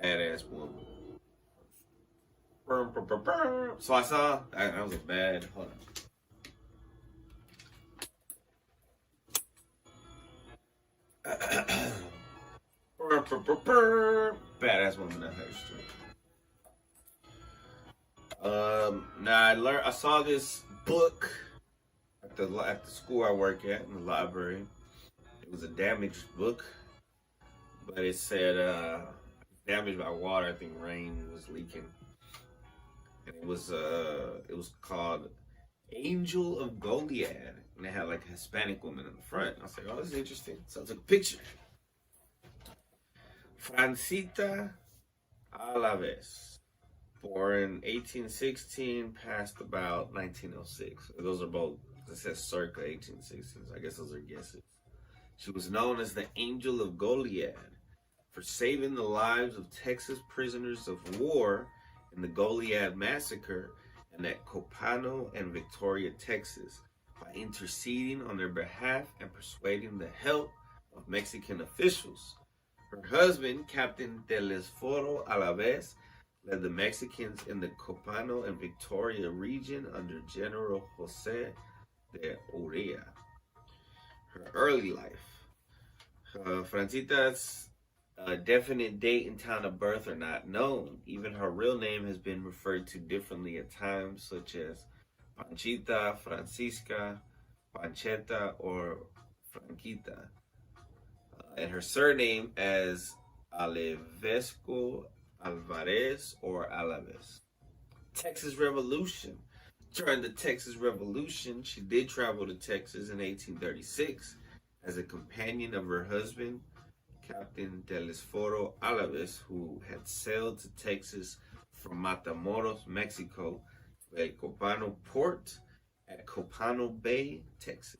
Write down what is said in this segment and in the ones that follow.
Badass woman. So I saw that was a bad. Hold on. Badass woman in Herstory. Now I saw this book at the school I work at in the library. It was a damaged book, but it said damaged by water. I think rain was leaking, and it was called Angel of Goliad, and it had like a Hispanic woman in the front. I was like, oh, this is interesting. So I took a picture. Francita Alavez, born 1816, passed about 1906. Those are both, it says circa 1816, so I guess those are guesses. She was known as the Angel of Goliad for saving the lives of Texas prisoners of war in the Goliad massacre and at Copano and Victoria, Texas, by interceding on their behalf and persuading the help of Mexican officials. Her husband, Captain Telesforo Alavez, led the Mexicans in the Copano and Victoria region under General Jose de Urrea. Her early life. Francita's definite date and town of birth are not known. Even her real name has been referred to differently at times, such as Panchita, Francisca, Pancheta, or Franquita. And her surname as Alevesco, Alvarez, or Alavez. Texas Revolution. During the Texas Revolution, she did travel to Texas in 1836 as a companion of her husband, Captain Telesforo Alavez, who had sailed to Texas from Matamoros, Mexico, to El Copano port at Copano Bay, Texas.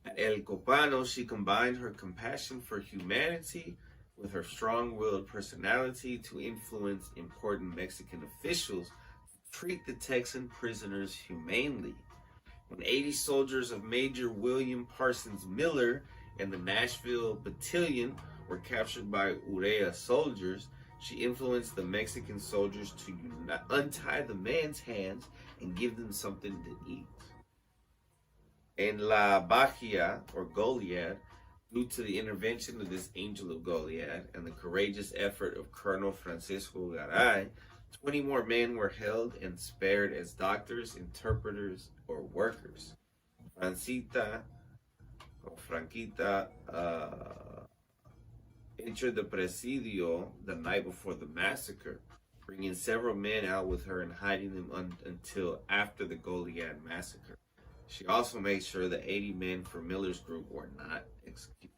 At El Copano, she combined her compassion for humanity with her strong-willed personality to influence important Mexican officials to treat the Texan prisoners humanely. When 80 soldiers of Major William Parsons Miller and the Nashville Battalion were captured by Urrea soldiers, she influenced the Mexican soldiers to untie the man's hands and give them something to eat. In La Bajia, or Goliad, due to the intervention of this Angel of Goliad and the courageous effort of Colonel Francisco Garay, 20 more men were held and spared as doctors, interpreters, or workers. Francita, or Franquita, entered the presidio the night before the massacre, bringing several men out with her and hiding them until after the Goliad massacre. She also made sure the 80 men from Miller's group were not executed.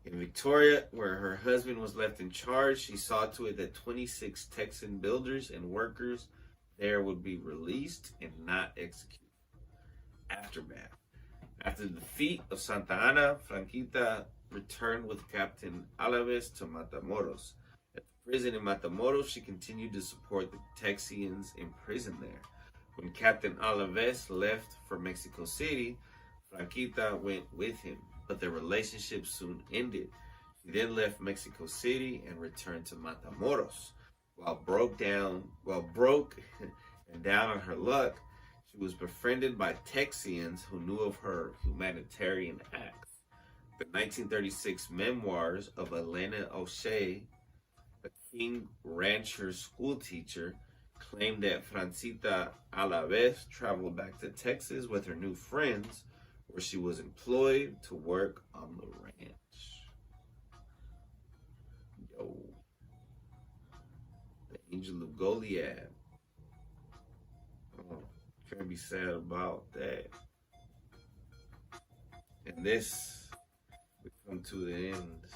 In Victoria, where her husband was left in charge, she saw to it that 26 Texan builders and workers there would be released and not executed. Aftermath. After the defeat of Santa Ana, Franquita returned with Captain Alavez to Matamoros. At the prison in Matamoros, she continued to support the Texians imprisoned there. When Captain Alavez left for Mexico City, Franquita went with him, but their relationship soon ended. She then left Mexico City and returned to Matamoros. While broke and down on her luck, she was befriended by Texians who knew of her humanitarian acts. The 1936 memoirs of Elena O'Shea, a King Rancher schoolteacher, claimed that Francita Alavez traveled back to Texas with her new friends, where she was employed to work on the ranch. Yo. The Angel of Goliad. Oh, can't be sad about that. And this, we come to the end